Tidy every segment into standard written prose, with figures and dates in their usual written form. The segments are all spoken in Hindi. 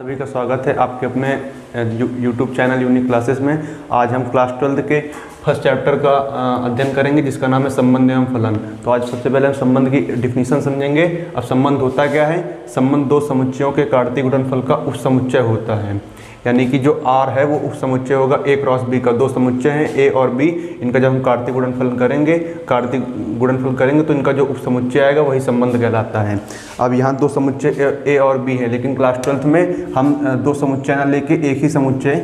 सभी का स्वागत है आपके अपने YouTube चैनल यूनिक क्लासेस में। आज हम क्लास 12 के फर्स्ट चैप्टर का अध्ययन करेंगे जिसका नाम है संबंध एवं फलन। तो आज सबसे पहले हम संबंध की डिफिनीशन समझेंगे। अब संबंध होता क्या है? संबंध दो समुच्चयों के कार्तीय गुणनफल का उपसमुच्चय होता है, यानी कि जो R है वो उपसमुच्चय होगा A क्रॉस B का। दो समुच्चय हैं A और B, इनका जब हम कार्तीय गुणनफल करेंगे तो इनका जो उपसमुच्चय आएगा वही संबंध कहलाता है। अब यहाँ दो समुच्चय A और B है, लेकिन क्लास 12 में हम दो समुच्चय ना लेके एक ही समुच्चय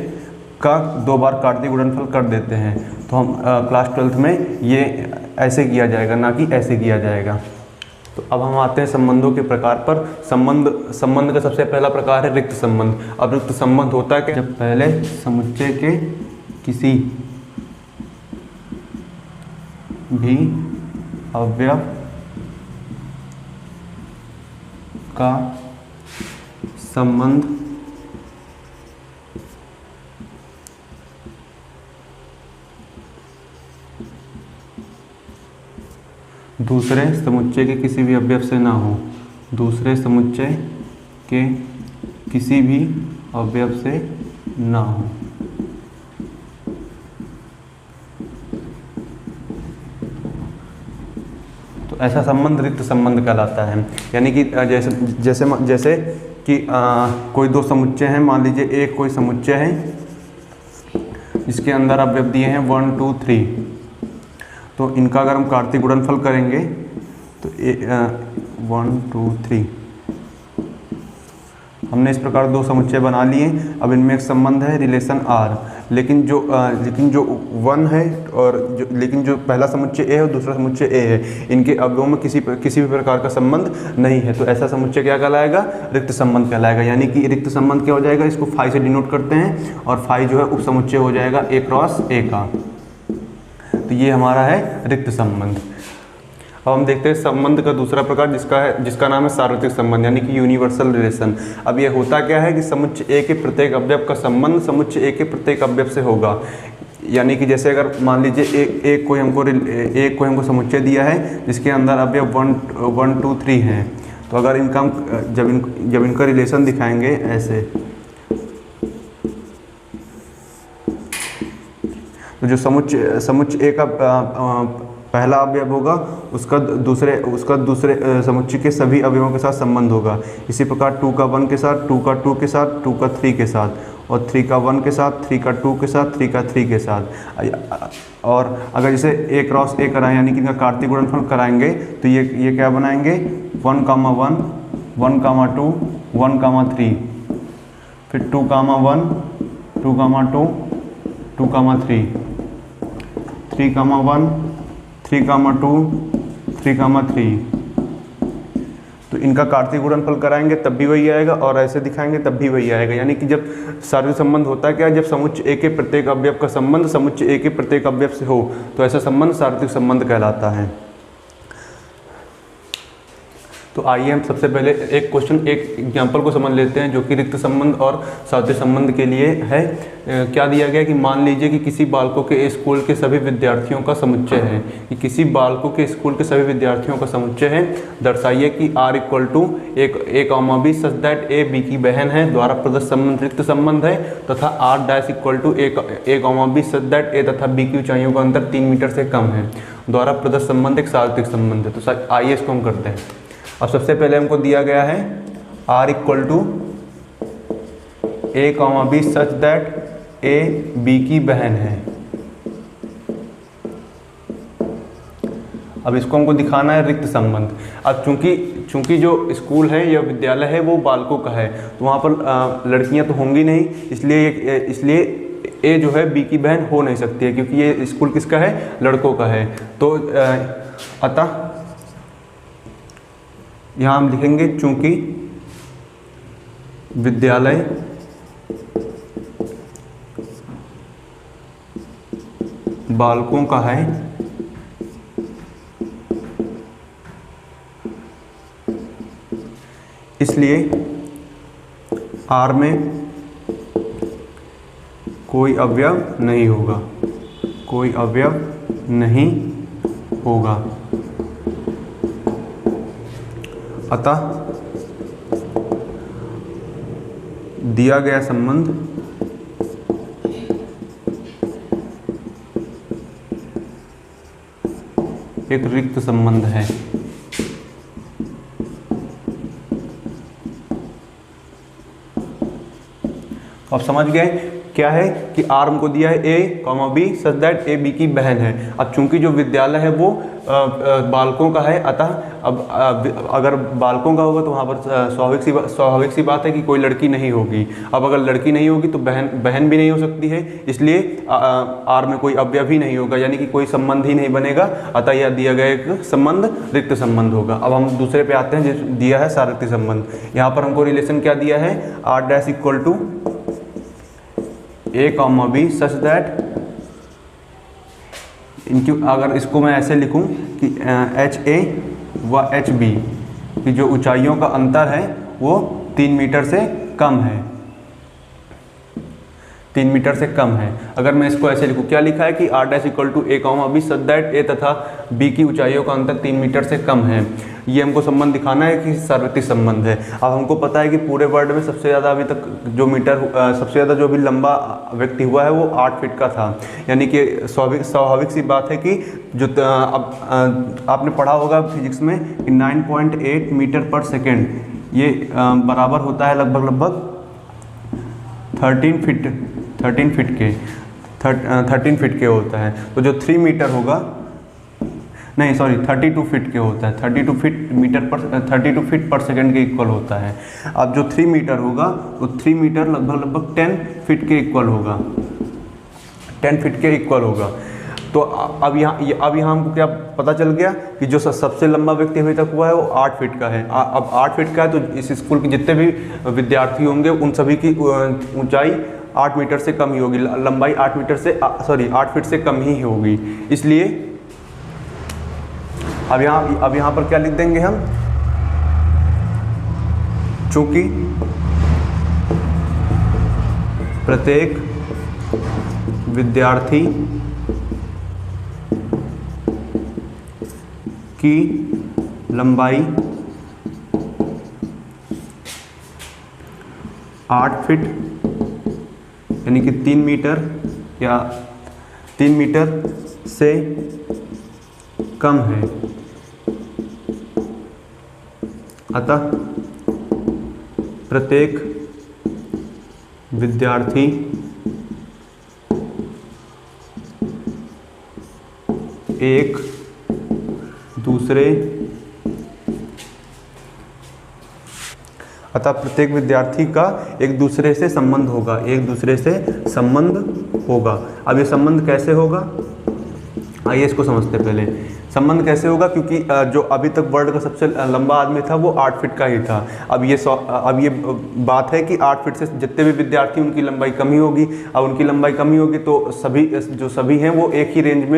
का दो बार कार्तीय गुणनफल कर देते हैं। तो हम क्लास 12 में ये ऐसे किया जाएगा, ना कि ऐसे किया जाएगा। तो अब हम आते हैं संबंधों के प्रकार पर। संबंध का सबसे पहला प्रकार है रिक्त संबंध। अब रिक्त संबंध होता है कि जब पहले समुच्चय के किसी भी अवयव का संबंध दूसरे समुच्चय के किसी भी अवयव से ना हो, दूसरे समुच्चय के किसी भी अवयव से ना हो। तो ऐसा संबंध रिक्त संबंध कहलाता है। यानी कि जैसे कि कोई दो समुच्चय हैं, मान लीजिए एक कोई समुच्चय है जिसके अंदर अवयव दिए हैं 1 2 3। तो इनका अगर हम कार्तीय गुणनफल करेंगे तो 1 2 3, हमने इस प्रकार दो समुच्चय बना लिए। अब इनमें एक संबंध है रिलेशन R, लेकिन जो 1 है और लेकिन जो पहला समुच्चय A है और दूसरा समुच्चय A है, इनके अवयवों में किसी भी प्रकार का संबंध नहीं है। तो ऐसा समुच्चय क्या कहलाएगा? रिक्त संबंध कहलाएगा। यानी कि रिक्त संबंध क्या हो जाएगा? इसको फाई से डिनोट करते हैं और फाई जो है उपसमुच्चय हो जाएगा A क्रॉस A का। तो ये हमारा है रिक्त संबंध। अब हम देखते हैं संबंध का दूसरा प्रकार जिसका नाम है सार्वत्रिक संबंध, यानी कि यूनिवर्सल रिलेशन। अब ये होता क्या है कि समुच्चय A के प्रत्येक अवयव का संबंध समुच्चय A के प्रत्येक अवयव से होगा। यानी कि जैसे अगर मान लीजिए एक कोई हमको समुच्चय दिया है जिसके अंदर अवयव 1 2 3 हैं, तो अगर इनका हम जब इनका रिलेशन दिखाएंगे ऐसे, तो जो समुच्चय A का पहला अवयव होगा उसका दूसरे समुच्चय के सभी अवयवों के साथ संबंध होगा। इसी प्रकार 2 का 1 के साथ, 2 का 2 के साथ, 2 का 3 के साथ, और 3 का 1 के साथ, 3 का 2 के साथ, 3 का 3 के साथ। और अगर इसे A क्रॉस A कराएं, यानी कि इनका कार्तीय गुणनफल कराएंगे, तो ये क्या बनाएंगे? 1 कामा 1, 1 कामा 2, 1 कामा 3, फिर 2 कामा 1, 2 कामा 2, 2 कामा 3, 3 कामा 1, 3 कामा 2, 3 कामा 3। तो इनका कार्तीय गुणनफल कराएंगे तब भी वही आएगा और ऐसे दिखाएंगे तब भी वही आएगा। यानी कि जब सार्वत्रिक संबंध होता है क्या? जब समुच्चय A के प्रत्येक अवयव का संबंध समुच्चय A के प्रत्येक अवयव से हो, तो ऐसा संबंध सार्वत्रिक संबंध कहलाता है। तो आइए हम सबसे पहले एक एग्जाम्पल को समझ लेते हैं जो कि रिक्त संबंध और सार्वत्रिक संबंध के लिए है। क्या दिया गया कि मान लीजिए कि किसी बालकों के स्कूल के सभी विद्यार्थियों का समुच्चय है, कि किसी बालकों के स्कूल के सभी विद्यार्थियों का समुच्चय है। दर्शाइए कि R equal to A, B such that A B की बहन है द्वारा प्रदत्त संबंध रिक्त संबंध है, तथा R dash equal to A, B such that A तथा B की ऊंचाइयों का अंतर 3 मीटर से कम है द्वारा प्रदत्त संबंध एक सार्वत्रिक संबंध है। तो आइए इसको हम करते हैं। अब सबसे पहले हमको दिया गया है R equal to A, B such that A B की बहन है। अब इसको हमको दिखाना है रिक्त संबंध। अब चूंकि जो स्कूल है या विद्यालय है वो बालकों का है, तो वहाँ पर लड़कियाँ तो होंगी नहीं, इसलिए A जो है B की बहन हो नहीं सकती है, क्योंकि ये स्कूल किसका है? लड़कों का है। तो अतः यहाँ हम लिखेंगे चूंकि विद्यालय बालकों का है, इसलिए R में कोई अवयव नहीं होगा, कोई अवयव नहीं होगा। अतः दिया गया संबंध एक रिक्त संबंध है। अब समझ गए क्या है कि आर हमको दिया है A comma B such that A B की बहन है। अब चूंकि जो विद्यालय है वो बालकों का है, अतः अब अगर बालकों का होगा तो वहाँ पर स्वाभाविक सी बात है कि कोई लड़की नहीं होगी। अब अगर लड़की नहीं होगी तो बहन भी नहीं हो सकती है, इसलिए आर में कोई अवयव ही नहीं होगा, यानी कि कोई संबंध ही नहीं बनेगा। अतः यह दिया गया एक संबंध रिक्त संबंध होगा। अब हम दूसरे पे आते हैं, जो दिया है सार्वत्रिक संबंध। यहाँ पर हमको रिलेशन क्या दिया है, R dash equal to A comma B such that, इनकी अगर इसको मैं ऐसे लिखूं कि एच ए व एच बी की जो ऊंचाइयों का अंतर है वो 3 मीटर से कम है, 3 मीटर से कम है। अगर मैं इसको ऐसे लिखूं, क्या लिखा है कि R dash equal to A comma B such that A तथा बी की ऊंचाइयों का अंतर 3 मीटर से कम है। ये हमको संबंध दिखाना है कि सार्वत्रिक संबंध है। अब हमको पता है कि पूरे वर्ल्ड में सबसे ज़्यादा अभी तक सबसे ज़्यादा जो भी लंबा व्यक्ति हुआ है वो 8 फीट का था, यानी कि स्वाभाविक सी बात है कि जो अब आपने पढ़ा होगा फिजिक्स में कि 9.8 मीटर पर सेकेंड, ये बराबर होता है लगभग 13 फीट के होता है। तो जो 3 मीटर होगा, नहीं सॉरी 32 फीट के होता है, 32 फीट पर सेकंड के इक्वल होता है। अब जो 3 मीटर होगा वो 3 मीटर लगभग 10 फीट के इक्वल होगा, 10 फीट के इक्वल होगा। तो अब यहाँ हमको क्या पता चल गया कि जो सबसे लंबा व्यक्ति अभी तक हुआ है वो 8 फीट का है। अब 8 फीट का है तो इस स्कूल के जितने भी विद्यार्थी होंगे उन सभी की ऊंचाई 8 मीटर से कम ही होगी, लंबाई 8 फीट से कम ही होगी। इसलिए अब यहाँ पर क्या लिख देंगे हम, चूंकि प्रत्येक विद्यार्थी की लंबाई 8 फीट यानी कि 3 मीटर या 3 मीटर से कम है, अतः प्रत्येक विद्यार्थी एक दूसरे का एक दूसरे से संबंध होगा। अब ये संबंध कैसे होगा, आइए इसको समझते पहले। संबंध कैसे होगा, क्योंकि जो अभी तक वर्ल्ड का सबसे लंबा आदमी था वो 8 फीट का ही था। अब ये बात है कि 8 फीट से जितने भी विद्यार्थी उनकी लंबाई कम ही होगी। अब उनकी लंबाई कम ही होगी तो सभी हैं वो एक ही रेंज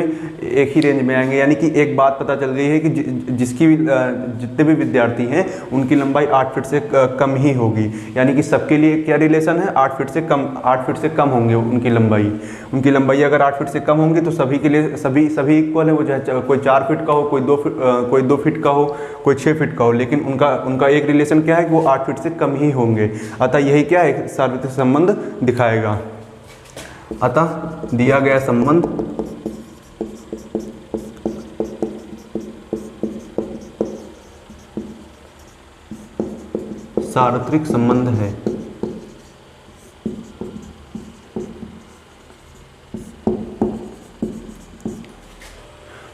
में आएंगे, यानी कि एक बात पता चल गई है कि जितने भी विद्यार्थी हैं उनकी लंबाई 8 फीट से कम ही होगी, यानी कि सबके लिए क्या रिलेशन है, 8 फीट से कम होंगे उनकी लंबाई अगर 8 फीट से कम होंगी तो सभी के लिए सभी इक्वल है, वो चाहे कोई 4 फीट का हो, कोई 2 फीट का हो, कोई 6 फीट का हो, लेकिन उनका एक रिलेशन क्या है कि वो 8 फीट से कम ही होंगे। अतः यही क्या है, सार्वत्रिक संबंध दिखाएगा। अतः दिया गया संबंध सार्वत्रिक संबंध है।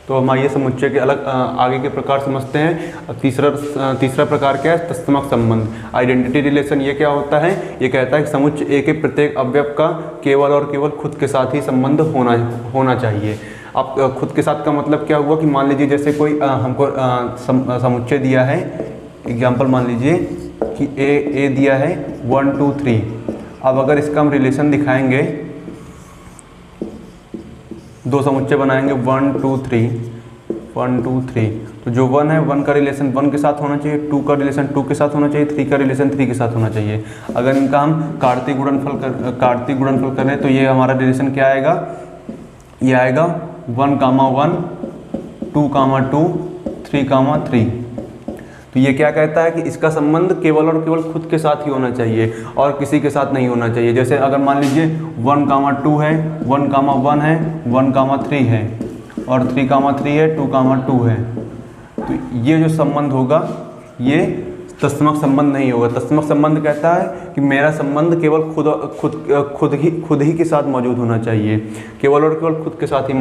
तो हम आइए समुच्चय के आगे के प्रकार समझते हैं। तीसरा प्रकार क्या है, तत्समक संबंध, आइडेंटिटी रिलेशन। ये क्या होता है, ये कहता है कि समुच्चय ए के प्रत्येक अवयव का केवल और केवल खुद के साथ ही संबंध होना चाहिए। अब खुद के साथ का मतलब क्या हुआ कि मान लीजिए जैसे कोई हमको समुच्चय दिया है, एग्जाम्पल मान लीजिए कि ए दिया है 1 2 3। अब अगर इसका हम रिलेशन दिखाएंगे, 2 समुच्चय बनाएंगे 1 2 3, तो जो 1 है 1 का रिलेशन 1 के साथ होना चाहिए, 2 का रिलेशन 2 के साथ होना चाहिए, 3 का रिलेशन 3 के साथ होना चाहिए। अगर इनका हम कार्तीय गुणनफल करें तो ये हमारा रिलेशन क्या आएगा, ये आएगा 1, 1, 2, 2, 3, 3। तो ये क्या कहता है कि इसका संबंध केवल और केवल खुद के साथ ही होना चाहिए और किसी के साथ नहीं होना चाहिए। जैसे अगर मान लीजिए 1, 2 है, 1, 1 है, 1, 3 है और 3, 3 है, 2, 2 है, तो ये जो संबंध होगा ये तत्समक संबंध नहीं होगा। तत्समक संबंध कहता है कि मेरा संबंध केवल खुद ही के साथ मौजूद होना चाहिए, केवल और केवल खुद के साथ ही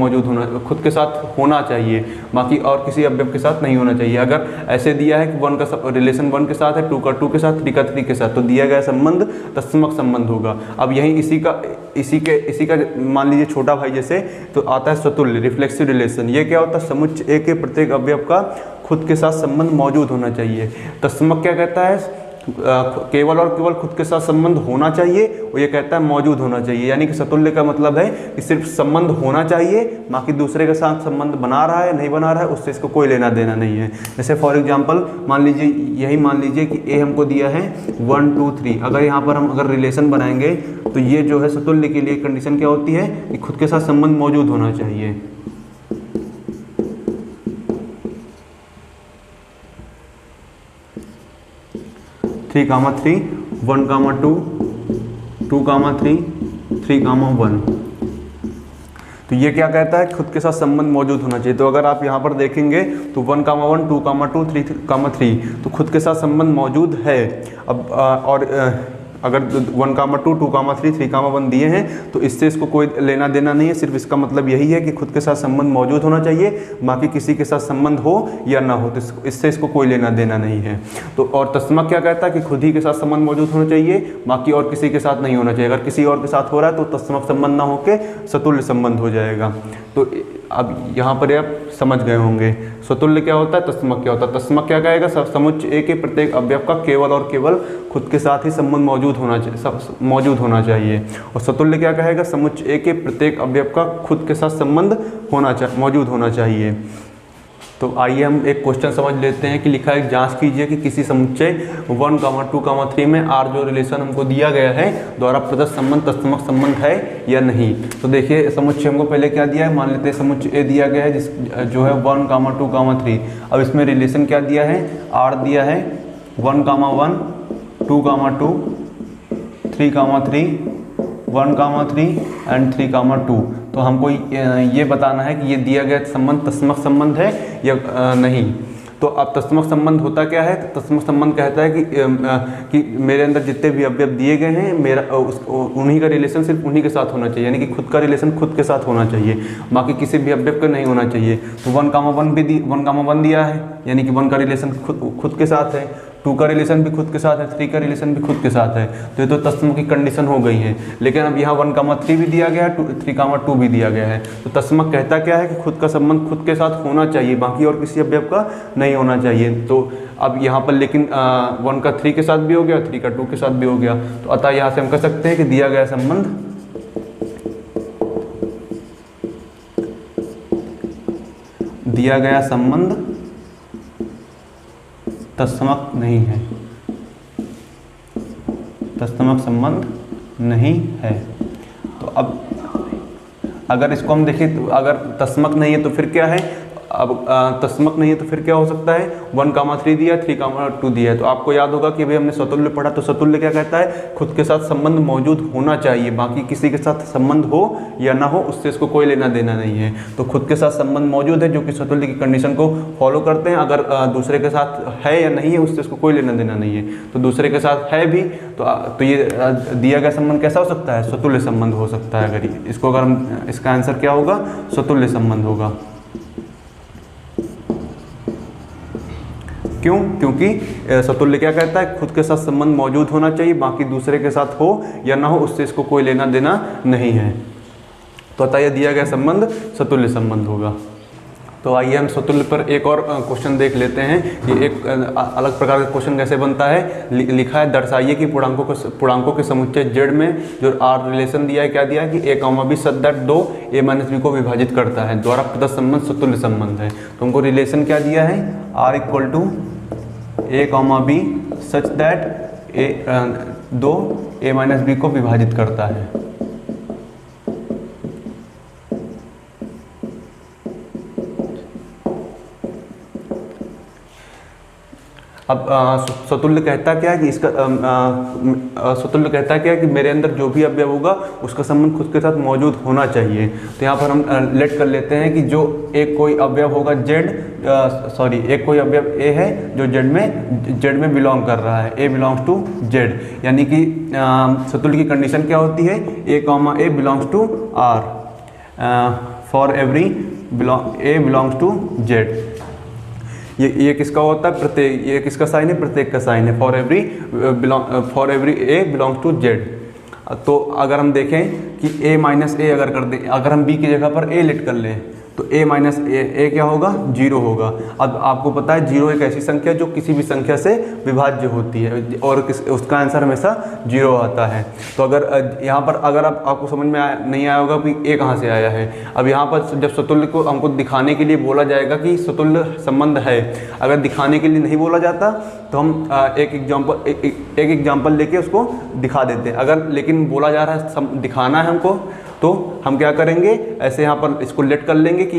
खुद के साथ होना चाहिए, बाकी और किसी अवयव के साथ नहीं होना चाहिए। अगर ऐसे दिया है कि 1 का रिलेशन 1 के साथ है, 2 का 2 के साथ, 3 का 3 के साथ, तो दिया गया संबंध तत्समक संबंध होगा। अब यहीं इसी का मान लीजिए छोटा भाई जैसे, तो आता है स्वतुल्य रिफ्लेक्सिव रिलेशन। ये क्या होता है? समुच्चय के प्रत्येक अवयव का खुद के साथ संबंध मौजूद होना चाहिए। तत्समक क्या कहता है? केवल और केवल खुद के साथ संबंध होना चाहिए, और ये कहता है मौजूद होना चाहिए। यानी कि सतुल्य का मतलब है कि सिर्फ संबंध होना चाहिए, बाकी दूसरे के साथ संबंध बना रहा है नहीं बना रहा है उससे इसको कोई लेना देना नहीं है। जैसे फॉर एग्जांपल मान लीजिए कि ए हमको दिया है 1, 2, 3। अगर यहाँ पर हम अगर रिलेशन बनाएंगे तो ये जो है सतुल्य के लिए कंडीशन क्या होती है कि खुद के साथ संबंध मौजूद होना चाहिए। 3, 3, 1, 2, 2, 3, 3, 1। तो ये क्या कहता है? खुद के साथ संबंध मौजूद होना चाहिए। तो अगर आप यहाँ पर देखेंगे तो 1, 1, 2, 2, 3, 3 तो खुद के साथ संबंध मौजूद है। अब और अगर 1, 2, 2, 3, 3, 1 दिए हैं तो इससे इसको कोई लेना देना नहीं है। सिर्फ इसका मतलब यही है कि खुद के साथ संबंध मौजूद होना चाहिए, बाकी किसी के साथ संबंध हो या ना हो तो इससे इसको कोई लेना देना नहीं है। तो और तत्समक क्या कहता है कि खुद ही के साथ संबंध मौजूद होना चाहिए, बाकी और किसी के साथ नहीं होना चाहिए। अगर किसी और के साथ हो रहा है तो तत्समक संबंध ना होकर सतुल्य संबंध हो जाएगा। तो अब यहाँ पर आप समझ गए होंगे स्वतुल्य क्या होता है, तत्समक क्या होता है। तत्समक क्या कहेगा? समुच्चय के प्रत्येक अवयव का केवल और केवल खुद के साथ ही संबंध मौजूद होना चाहिए। और सतुल्य क्या कहेगा? समुच्चय के प्रत्येक अवयव का खुद के साथ संबंध मौजूद होना चाहिए। तो आइए हम एक क्वेश्चन समझ लेते हैं कि लिखा है जांच कीजिए कि किसी समुच्चय 1, 2, 3 में R जो रिलेशन हमको दिया गया है द्वारा प्रदत्त संबंध तत्समक संबंध है या नहीं। तो देखिए समुच्चय हमको पहले क्या दिया है, मान लेते हैं समुच्चय A दिया गया है जो है 1, 2, 3। अब इसमें रिलेशन क्या दिया है? R दिया है 1, 1, 2, 2, 3, 3, 1, 3 एंड 3, 2। तो हमको ये बताना है कि ये दिया गया संबंध तत्समक संबंध है या नहीं। तो अब तत्समक संबंध होता क्या है? तत्समक संबंध कहता है कि मेरे अंदर जितने भी अवयव दिए गए हैं मेरा उन्हीं का रिलेशन सिर्फ उन्हीं के साथ होना चाहिए, यानी कि खुद का रिलेशन खुद के साथ होना चाहिए, बाकी किसी भी अवयव का नहीं होना चाहिए। तो 1, 1 दिया है, यानी कि 1 का रिलेशन खुद के साथ है, 2 का रिलेशन भी खुद के साथ है, 3 का रिलेशन भी खुद के साथ है। तो ये तो तत्समक की कंडीशन हो गई है। लेकिन अब यहाँ 1, 3 भी दिया गया है, 3, 2 भी दिया गया है। तो तत्समक कहता क्या है कि खुद का संबंध खुद के साथ होना चाहिए, बाकी और किसी अवयव का नहीं होना चाहिए। तो अब यहाँ पर लेकिन 1 का 3 के साथ भी हो गया, 3 का 2 के साथ भी हो गया। तो अतः यहाँ से हम कह सकते हैं कि दिया गया संबंध तत्समक नहीं है, तत्समक संबंध नहीं है। तो अब अगर इसको हम देखें तो अगर तत्समक नहीं है तो फिर क्या है? अब तत्समक नहीं है तो फिर क्या हो सकता है? 1, 3 दिया, 3, 2 दिया है। तो आपको याद होगा कि अभी हमने स्वतुल्य पढ़ा, तो स्वतुल्य क्या कहता है? खुद के साथ संबंध मौजूद होना चाहिए, बाकी किसी के साथ संबंध हो या ना हो उससे इसको कोई लेना देना नहीं है। तो खुद के साथ संबंध मौजूद है जो कि स्वतुल्य की कंडीशन को फॉलो करते हैं। अगर दूसरे के साथ है या नहीं है उससे इसको कोई लेना देना नहीं है। तो दूसरे के साथ है भी तो ये दिया गया संबंध कैसा हो सकता है? स्वतुल्य संबंध हो सकता है। अगर इसको अगर हम इसका आंसर क्या होगा? स्वतुल्य संबंध होगा। क्यों? क्योंकि सतुल्य क्या कहता है? खुद के साथ संबंध मौजूद होना चाहिए, बाकी दूसरे के साथ हो या ना हो उससे इसको कोई लेना देना नहीं है। तो अतः यह दिया गया संबंध सतुल्य संबंध होगा। तो आइए हम सतुल्य पर एक और क्वेश्चन देख लेते हैं कि एक अलग प्रकार का क्वेश्चन कैसे बनता है। लिखा है दर्शाइए कि पूर्णांकों के समुच्चय Z में जो R रिलेशन दिया है, क्या दिया है कि A, B such that 2 A - B को विभाजित करता है द्वारा प्रदत्त संबंध सतुल्य संबंध है। तो हमको रिलेशन क्या दिया है? R = A, B such that 2 A - B को विभाजित करता है। अब स्वतुल्य कहता क्या है कि इसका स्वतुल्य कहता क्या है कि मेरे अंदर जो भी अवयव होगा उसका संबंध खुद के साथ मौजूद होना चाहिए। तो यहाँ पर हम लेट कर लेते हैं कि जो एक कोई अवयव होगा एक कोई अवयव ए है जो जेड में बिलोंग कर रहा है, ए बिलोंग्स टू जेड, यानी कि स्वतुल्य की कंडीशन क्या होती है, A belongs to R for every A belongs to Z. ये किसका होता है, प्रत्येक, ये किसका साइन है, प्रत्येक का साइन है, for every A belongs to Z. तो अगर हम देखें कि a माइनस ए अगर कर दें, अगर हम b की जगह पर a लेट कर लें तो a माइनस ए क्या होगा, 0 होगा। अब आपको पता है 0 एक ऐसी संख्या जो किसी भी संख्या से विभाज्य होती है और उसका आंसर हमेशा 0 आता है। तो अगर यहाँ पर अगर आपको समझ में नहीं आया होगा कि a कहाँ से आया है। अब यहाँ पर जब स्वतुल्य को हमको दिखाने के लिए बोला जाएगा कि स्वतुल्य संबंध है, अगर दिखाने के लिए नहीं बोला जाता तो हम एक एग्जाम्पल लेके उसको दिखा देते हैं। अगर लेकिन बोला जा रहा है दिखाना है हमको, तो हम क्या करेंगे, ऐसे यहाँ पर इसको लेट कर लेंगे कि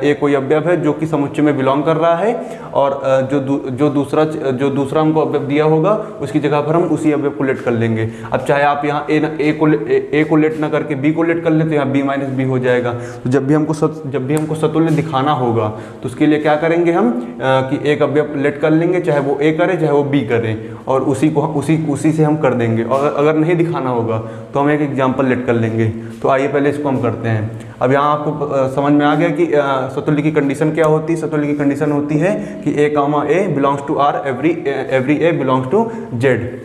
ए कोई अवयव है जो कि समुच्चय में बिलोंग कर रहा है और जो दूसरा हमको अवयव दिया होगा उसकी जगह पर हम उसी अवयव को लेट कर लेंगे। अब चाहे आप यहाँ ए को लेट ना करके बी को लेट कर ले तो यहाँ बी माइनस बी हो जाएगा। तो जब भी हमको स्वतुल्य दिखाना होगा तो उसके लिए क्या करेंगे हम कि एक अवयव लेट कर लेंगे, चाहे वो ए करे चाहे वो बी करे, और उसी से हम कर देंगे। और अगर नहीं दिखाना होगा तो हम एक एग्जाम्पल लेट कर लेंगे। तो आइए पहले इसको हम करते हैं। अब यहाँ आपको समझ में आ गया कि स्वतुल्य की कंडीशन क्या होती है। स्वतुल्य की कंडीशन होती है कि A belongs to R, every A belongs to Z.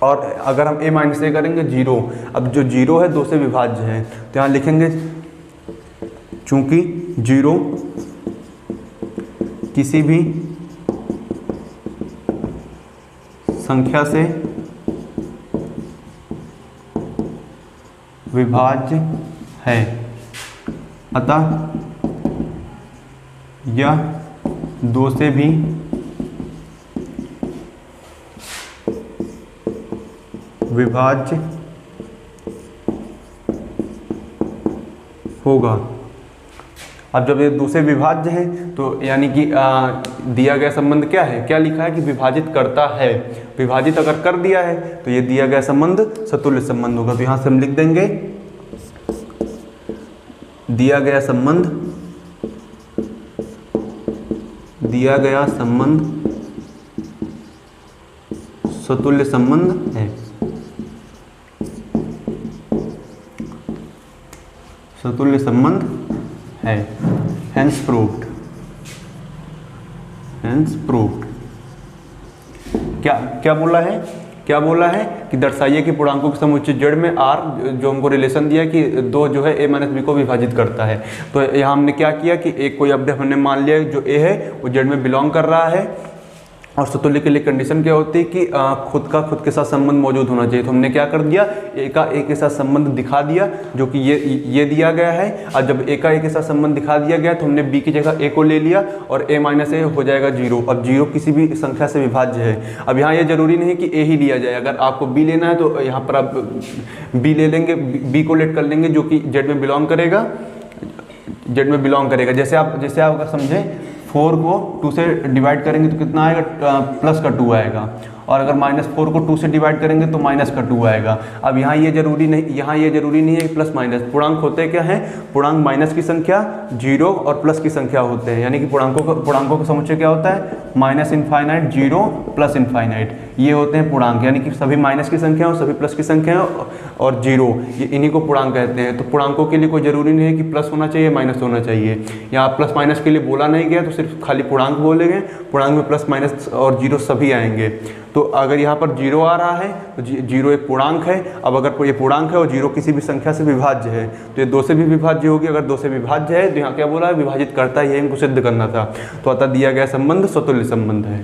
और अगर हम a माइनस ए करेंगे 0, अब जो 0 है 2 से विभाज्य है तो यहाँ लिखेंगे चूंकि 0 किसी भी संख्या से विभाज्य है, अतः यह 2 से भी विभाज्य होगा। अब जब ये 2 से विभाज्य है तो यानी कि दिया गया संबंध क्या है, क्या लिखा है कि विभाजित करता है। विभाजित अगर कर दिया है तो ये दिया गया संबंध सतुल्य संबंध होगा। तो यहाँ से हम लिख देंगे दिया गया संबंध सतुल्य संबंध है। सतुल्य संबंध है। Hence proved. क्या बोला है कि दर्शाइए कि पूर्णांकों के समुच्चय जेड में आर, जो हमको रिलेशन दिया कि 2 जो है ए माइनस बी को विभाजित करता है। तो यहाँ हमने क्या किया कि एक कोई अवयव हमने मान लिया जो ए है वो जेड में बिलोंग कर रहा है, और सतुल्य के लिए कंडीशन क्या होती है कि खुद के साथ संबंध मौजूद होना चाहिए। तो हमने क्या कर दिया, ए का ए के साथ संबंध दिखा दिया जो कि ये दिया गया है। और जब ए का ए के साथ संबंध दिखा दिया गया तो हमने बी की जगह ए को ले लिया और ए माइनस ए हो जाएगा 0। अब 0 किसी भी संख्या से विभाज्य है। अब यहाँ ये जरूरी नहीं कि ए ही लिया जाए, अगर आपको बी लेना है तो यहाँ पर आप बी ले लेंगे, बी को लेट कर लेंगे जो कि जेड में बिलोंग करेगा। जैसे आप अगर समझें 4 को 2 से डिवाइड करेंगे तो कितना आएगा, प्लस का 2 आएगा, और अगर -4 को 2 से डिवाइड करेंगे तो माइनस का 2 आएगा। अब यहाँ ये जरूरी नहीं है कि प्लस माइनस। पूर्णांक होते क्या हैं, पूर्णांक माइनस की संख्या, 0 और प्लस की संख्या होते हैं। यानी कि पूर्णांकों का समुच्चय क्या होता है, माइनस इनफाइनाइट, 0 प्लस इनफाइनाइट, ये होते हैं पूर्णांक। यानी कि सभी माइनस की संख्या और सभी प्लस की संख्या और 0, ये इन्हीं को पूर्णांक कहते हैं। तो पूर्णांकों के लिए कोई जरूरी नहीं है कि प्लस होना चाहिए माइनस होना चाहिए। यहाँ प्लस माइनस के लिए बोला नहीं गया, तो सिर्फ खाली पूर्णांक बोलेंगे। पूर्णांक में प्लस माइनस और 0 सभी आएंगे। तो अगर यहाँ पर 0 आ रहा है तो 0 एक पूर्णांक है। अब अगर ये पूर्णांक है और 0 किसी भी संख्या से विभाज्य है तो ये 2 से भी विभाज्य होगी। अगर 2 से विभाज्य है तो यहाँ क्या बोला है, विभाजित करता है, ये इनको सिद्ध करना था। तो अतः दिया गया संबंध स्वतुल्य संबंध है।